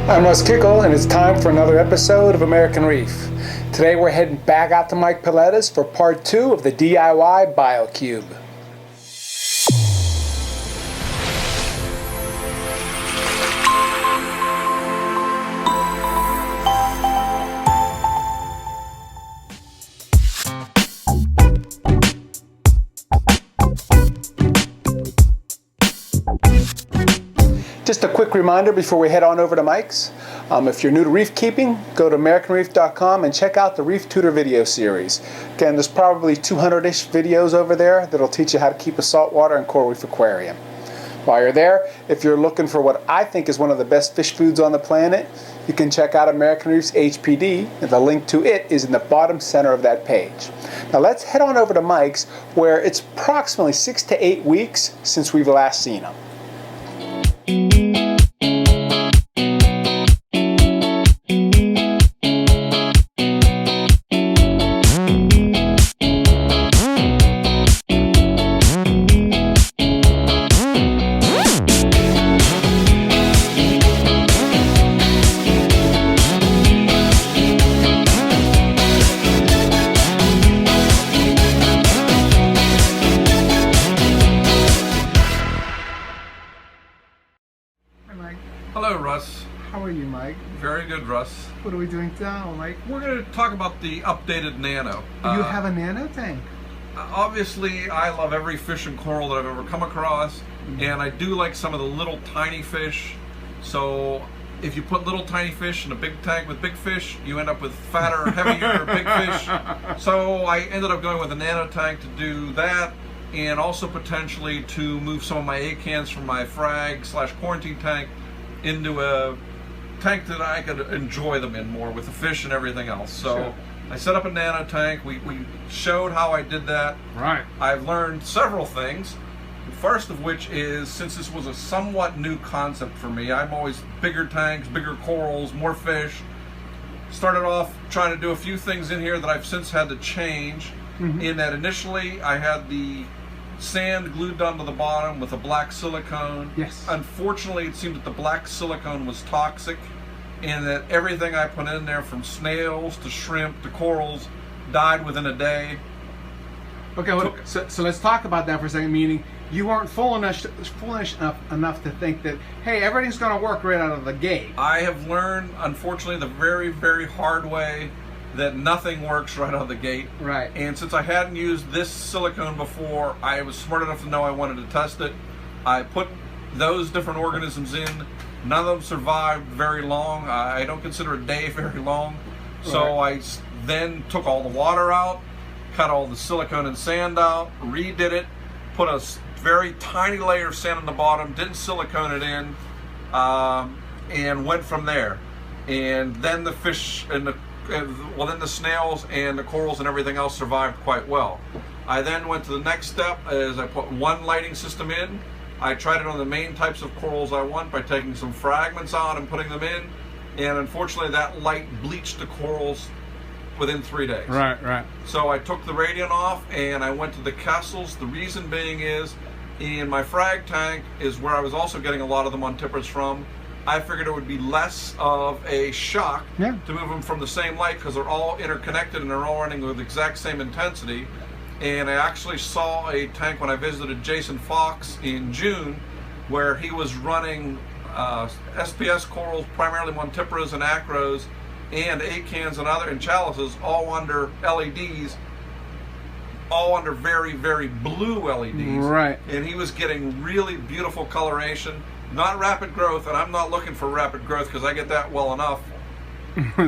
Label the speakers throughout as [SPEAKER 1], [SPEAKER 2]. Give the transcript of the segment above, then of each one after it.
[SPEAKER 1] I'm Russ and it's time for another episode of American Reef. Today we're heading back out to Mike Paletta's for part 2 of the DIY BioCube. Just a quick reminder before we head on over to Mike's. If you're new to reef keeping, go to AmericanReef.com and check out the Reef Tutor video series. Again, there's probably 200-ish videos over there that'll teach you how to keep a saltwater and coral reef aquarium. While you're there, if you're looking for what I think is one of the best fish foods on the planet, you can check out American Reef's HPD, and the link to it is in the bottom center of that page. Now let's head on over to Mike's, where it's approximately 6 to 8 weeks since we've last seen him.
[SPEAKER 2] Hello, Russ.
[SPEAKER 1] How are you, Mike?
[SPEAKER 2] Very good, Russ.
[SPEAKER 1] What are we doing now, Mike?
[SPEAKER 2] We're going to talk about the updated Nano.
[SPEAKER 1] You have a Nano tank?
[SPEAKER 2] Obviously, I love every fish and coral that I've ever come across, and I do like some of the little tiny fish. So if you put little tiny fish in a big tank with big fish, you end up with fatter, heavier big fish. So I ended up going with a Nano tank to do that, and also potentially to move some of my A-cans from my frag/quarantine tank into a tank that I could enjoy them in more with the fish and everything else. So sure. I set up a Nano tank. We showed how I did that.
[SPEAKER 1] Right.
[SPEAKER 2] I've learned several things. The first of which is, since this was a somewhat new concept for me, I'm always bigger tanks, bigger corals, more fish. Started off trying to do a few things in here that I've since had to change. In that initially I had the sand glued down to the bottom with a black silicone.
[SPEAKER 1] Yes.
[SPEAKER 2] Unfortunately, it seemed that the black silicone was toxic, and that everything I put in there, from snails to shrimp to corals, died within a day.
[SPEAKER 1] Okay, well, so let's talk about that for a second. Meaning, you weren't foolish enough to think that, hey, everything's going to work right out of the gate.
[SPEAKER 2] I have learned, unfortunately, the very, very hard way that nothing works right out of the gate.
[SPEAKER 1] Right.
[SPEAKER 2] And since I hadn't used this silicone before, I was smart enough to know I wanted to test it. I put those different organisms in. None of them survived very long. I don't consider a day very long. So I then took all the water out, cut all the silicone and sand out, redid it, put a very tiny layer of sand on the bottom, didn't silicone it in, and went from there. And then the fish and then the snails and the corals and everything else survived quite well. I then went to the next step, as I put one lighting system in. I tried it on the main types of corals I want by taking some fragments out and putting them in, and unfortunately that light bleached the corals within 3 days.
[SPEAKER 1] Right.
[SPEAKER 2] So I took the radiant off and I went to the Kessels. The reason being is, in my frag tank is where I was also getting a lot of them on tippers from. I figured it would be less of a shock to move them from the same light, because they're all interconnected and they're all running with the exact same intensity. And I actually saw a tank when I visited Jason Fox in June, where he was running SPS corals, primarily Montiperas and Acros, and A-cans and chalices, all under LEDs, all under very, very blue LEDs.
[SPEAKER 1] Right.
[SPEAKER 2] And he was getting really beautiful coloration. Not rapid growth, and I'm not looking for rapid growth because I get that well enough.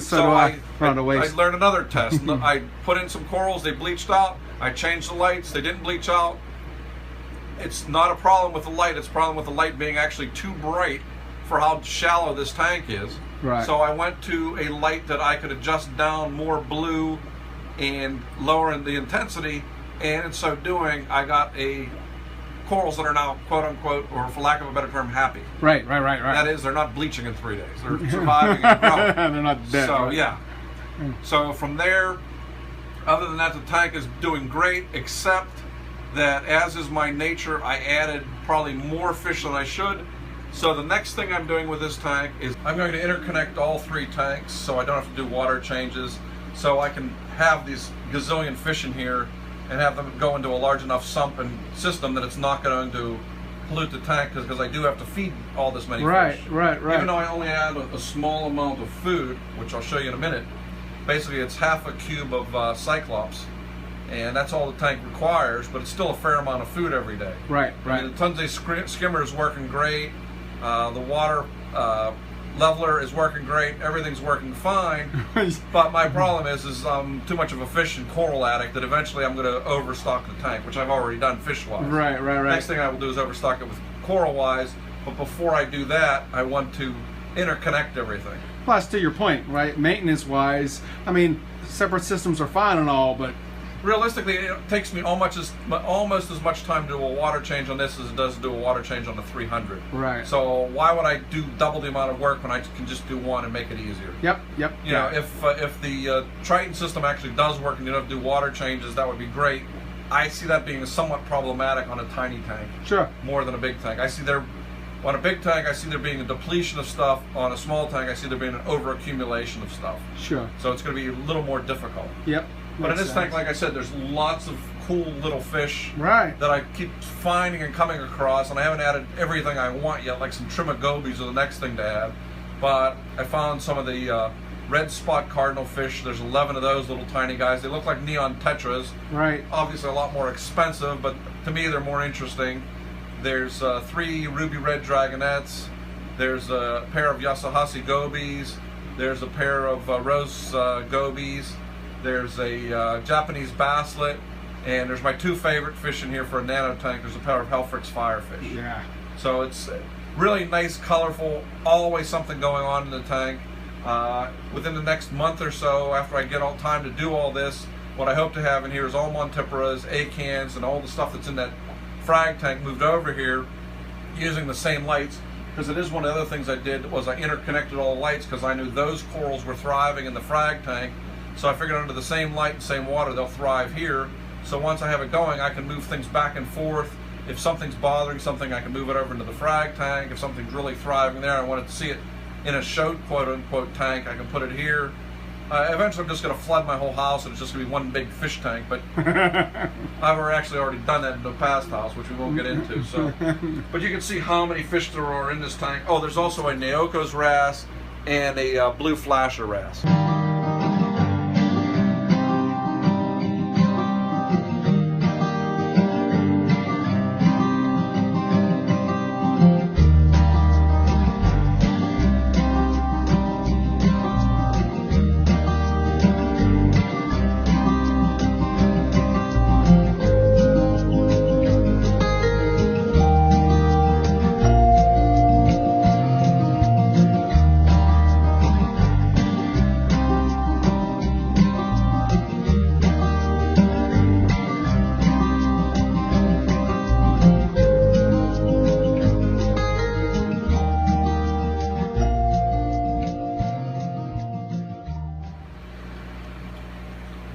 [SPEAKER 1] so I
[SPEAKER 2] learned another test. I put in some corals, they bleached out. I changed the lights, they didn't bleach out. It's not a problem with the light, it's a problem with the light being actually too bright for how shallow this tank is.
[SPEAKER 1] Right.
[SPEAKER 2] So I went to a light that I could adjust down more blue and lower in the intensity, and in so doing, I got corals that are now, quote unquote, or for lack of a better term, happy.
[SPEAKER 1] Right.
[SPEAKER 2] That is, they're not bleaching in 3 days. They're surviving and growing.
[SPEAKER 1] They're not dead.
[SPEAKER 2] So, yeah. So from there, other than that, the tank is doing great, except that, as is my nature, I added probably more fish than I should. So the next thing I'm doing with this tank is I'm going to interconnect all 3 tanks so I don't have to do water changes, so I can have these gazillion fish in here and have them go into a large enough sump and system that it's not going to pollute the tank, because I do have to feed all this many fish.
[SPEAKER 1] Right.
[SPEAKER 2] Even though I only add a small amount of food, which I'll show you in a minute, basically it's half a cube of Cyclops, and that's all the tank requires, but it's still a fair amount of food every day.
[SPEAKER 1] Right.
[SPEAKER 2] I mean, the Tunze skimmer is working great. The water leveler is working great. Everything's working fine. But my problem is I'm too much of a fish and coral addict that eventually I'm going to overstock the tank, which I've already done fish-wise.
[SPEAKER 1] Right.
[SPEAKER 2] Next thing I will do is overstock it with coral-wise. But before I do that, I want to interconnect everything.
[SPEAKER 1] Plus, to your point, right? Maintenance-wise, I mean, separate systems are fine and all, but
[SPEAKER 2] realistically, it takes me almost as much time to do a water change on this as it does to do a water change on the 300.
[SPEAKER 1] Right.
[SPEAKER 2] So why would I do double the amount of work when I can just do one and make it easier?
[SPEAKER 1] Yep.
[SPEAKER 2] You know, if the Triton system actually does work and you don't have to do water changes, that would be great. I see that being somewhat problematic on a tiny tank.
[SPEAKER 1] Sure.
[SPEAKER 2] More than a big tank. I see there, on a big tank, I see there being a depletion of stuff. On a small tank, I see there being an overaccumulation of stuff.
[SPEAKER 1] Sure.
[SPEAKER 2] So it's going to be a little more difficult.
[SPEAKER 1] Yep.
[SPEAKER 2] But in this tank, like I said, there's lots of cool little fish
[SPEAKER 1] that
[SPEAKER 2] I keep finding and coming across, and I haven't added everything I want yet, like some trimagobies are the next thing to add. But I found some of the red spot cardinal fish. There's 11 of those little tiny guys. They look like neon tetras.
[SPEAKER 1] Right.
[SPEAKER 2] Obviously a lot more expensive, but to me they're more interesting. There's 3 ruby red dragonettes. There's a pair of Yasahasi gobies. There's a pair of rose gobies. There's a Japanese basslet, and there's my 2 favorite fish in here for a nano tank. There's a pair of Helfrich's firefish.
[SPEAKER 1] Yeah.
[SPEAKER 2] So it's really nice, colorful, always something going on in the tank. Within the next month or so, after I get all time to do all this, what I hope to have in here is all Montiperas, acans, and all the stuff that's in that frag tank moved over here using the same lights. Because it is one of the other things I did was I interconnected all the lights because I knew those corals were thriving in the frag tank. So I figured under the same light and same water, they'll thrive here. So once I have it going, I can move things back and forth. If something's bothering something, I can move it over into the frag tank. If something's really thriving there, I wanted to see it in a show quote-unquote tank, I can put it here. Eventually I'm just going to flood my whole house and it's just going to be one big fish tank, but I've actually already done that in the past house, which we won't get into. So, but you can see how many fish there are in this tank. Oh, there's also a Naoko's wrasse and a blue flasher wrasse.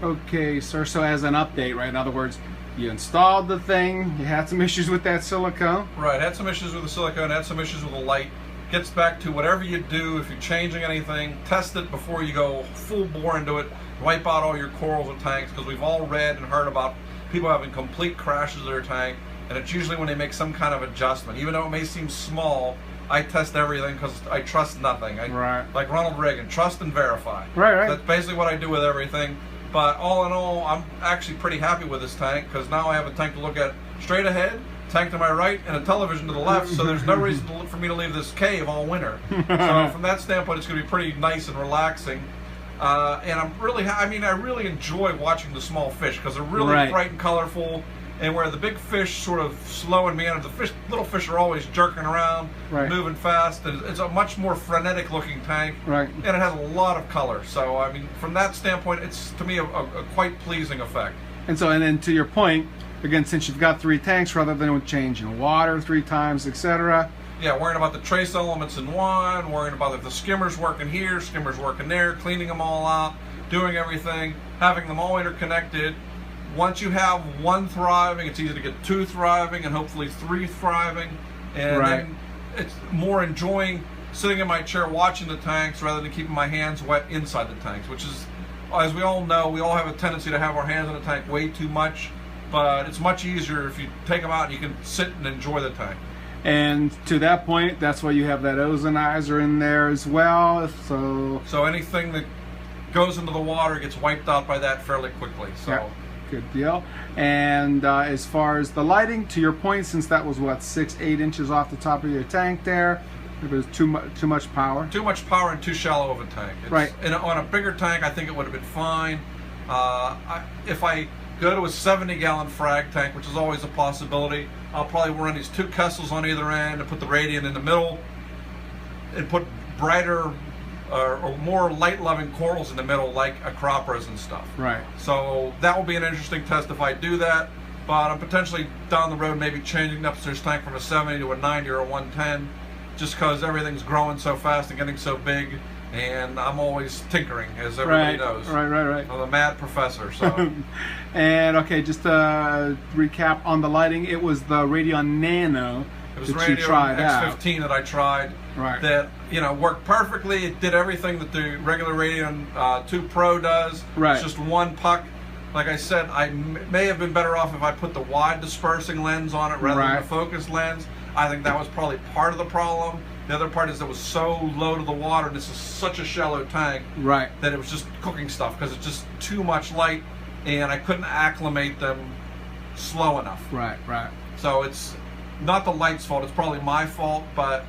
[SPEAKER 1] Okay, sir, so as an update, right? In other words, you installed the thing, you had some issues with that silicone.
[SPEAKER 2] Right, had some issues with the silicone, had some issues with the light. Gets back to whatever you do, if you're changing anything, test it before you go full bore into it. Wipe out all your corals or tanks, because we've all read and heard about people having complete crashes of their tank, and it's usually when they make some kind of adjustment. Even though it may seem small, I test everything because I trust nothing.
[SPEAKER 1] Right.
[SPEAKER 2] Like Ronald Reagan, trust and verify.
[SPEAKER 1] Right.
[SPEAKER 2] That's basically what I do with everything. But all in all, I'm actually pretty happy with this tank because now I have a tank to look at straight ahead, tank to my right, and a television to the left, so there's no reason for me to leave this cave all winter. So from that standpoint, it's going to be pretty nice and relaxing. And I'm really, I really enjoy watching the small fish because they're really bright and colorful. And where the big fish sort of slow and meander, the little fish are always jerking around, moving fast. And it's a much more frenetic looking tank, and it has a lot of color. So I mean, from that standpoint, it's to me a quite pleasing effect.
[SPEAKER 1] And so, and then to your point, again, since you've got 3 tanks, rather than changing water 3 times, etc.
[SPEAKER 2] Yeah, worrying about the trace elements in one, worrying about if the skimmer's working here, skimmer's working there, cleaning them all out, doing everything, having them all interconnected. Once you have 1 thriving, it's easy to get 2 thriving and hopefully 3 thriving. And then it's more enjoying sitting in my chair watching the tanks rather than keeping my hands wet inside the tanks, which is, as we all know, we all have a tendency to have our hands in the tank way too much, but it's much easier if you take them out and you can sit and enjoy the tank.
[SPEAKER 1] And to that point, that's why you have that ozonizer in there as well.
[SPEAKER 2] So anything that goes into the water gets wiped out by that fairly quickly. So.
[SPEAKER 1] Yeah. Good deal. And as far as the lighting, to your point, since that was what, 6-8 inches off the top of your tank there, it was too much power.
[SPEAKER 2] Too much power and too shallow of a tank.
[SPEAKER 1] Right.
[SPEAKER 2] On a bigger tank, I think it would have been fine. If I go to a 70-gallon frag tank, which is always a possibility, I'll probably run these 2 Kessels on either end and put the radiant in the middle, and put brighter or more light-loving corals in the middle, like acroporas and stuff.
[SPEAKER 1] Right.
[SPEAKER 2] So that will be an interesting test if I do that. But I'm potentially down the road maybe changing the upstairs tank from a 70 to a 90 or a 110, just because everything's growing so fast and getting so big, and I'm always tinkering, as everybody knows.
[SPEAKER 1] Right.
[SPEAKER 2] I'm a mad professor. So.
[SPEAKER 1] And okay, just to recap on the lighting, it was the Radeon Nano.
[SPEAKER 2] It was Radeon X15 that I tried.
[SPEAKER 1] Right.
[SPEAKER 2] That worked perfectly. It did everything that the regular Radeon 2 Pro does.
[SPEAKER 1] Right.
[SPEAKER 2] It's just one puck. Like I said, I may have been better off if I put the wide dispersing lens on it rather than the focus lens. I think that was probably part of the problem. The other part is it was so low to the water, and this is such a shallow tank, that it was just cooking stuff because it's just too much light, and I couldn't acclimate them slow enough.
[SPEAKER 1] Right.
[SPEAKER 2] So it's not the light's fault, it's probably my fault, but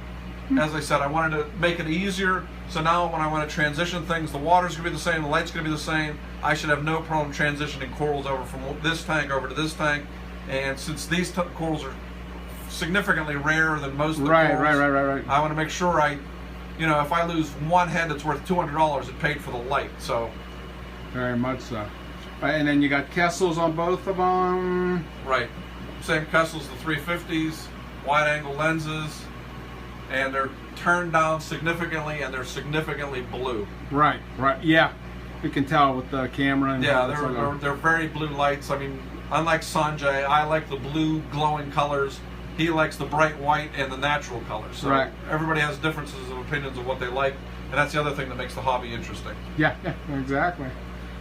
[SPEAKER 2] as I said, I wanted to make it easier, so now when I want to transition things, the water's going to be the same, the light's going to be the same. I should have no problem transitioning corals over from this tank over to this tank, and since these corals are significantly rarer than most of the corals,
[SPEAKER 1] right.
[SPEAKER 2] I want to make sure if I lose one head that's worth $200, it paid for the light. So
[SPEAKER 1] very much so. Right, and then you got Kessels on both of them.
[SPEAKER 2] Right, same Kessels, the 350s, wide angle lenses, and they're turned down significantly, and they're significantly blue.
[SPEAKER 1] Right, yeah. You can tell with the camera. And
[SPEAKER 2] yeah, they're very blue lights. I mean, unlike Sanjay, I like the blue glowing colors. He likes the bright white and the natural colors. So everybody has differences of opinions of what they like, and that's the other thing that makes the hobby interesting.
[SPEAKER 1] Yeah, exactly.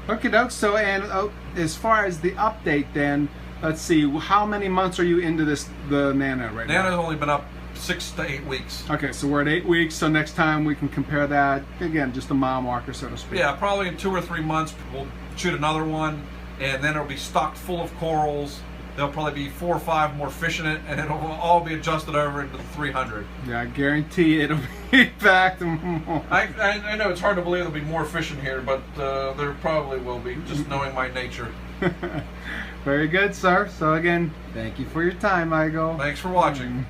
[SPEAKER 1] Okay, doke. So, and as far as the update, then let's see, how many months are you into the Nano right now?
[SPEAKER 2] Nano's only been up 6 to 8 weeks.
[SPEAKER 1] Okay, so we're at 8 weeks. So next time we can compare that again, just a mile marker, so to speak.
[SPEAKER 2] Yeah, probably in 2 or 3 months we'll shoot another one, and then it'll be stocked full of corals. There'll probably be 4 or 5 more fish in it, and it'll all be adjusted over into the 300.
[SPEAKER 1] Yeah, I guarantee it'll be back to more.
[SPEAKER 2] I know it's hard to believe there'll be more fish in here, but there probably will be, just knowing my nature.
[SPEAKER 1] Very good, sir. So again, thank you for your time, Michael.
[SPEAKER 2] Thanks for watching.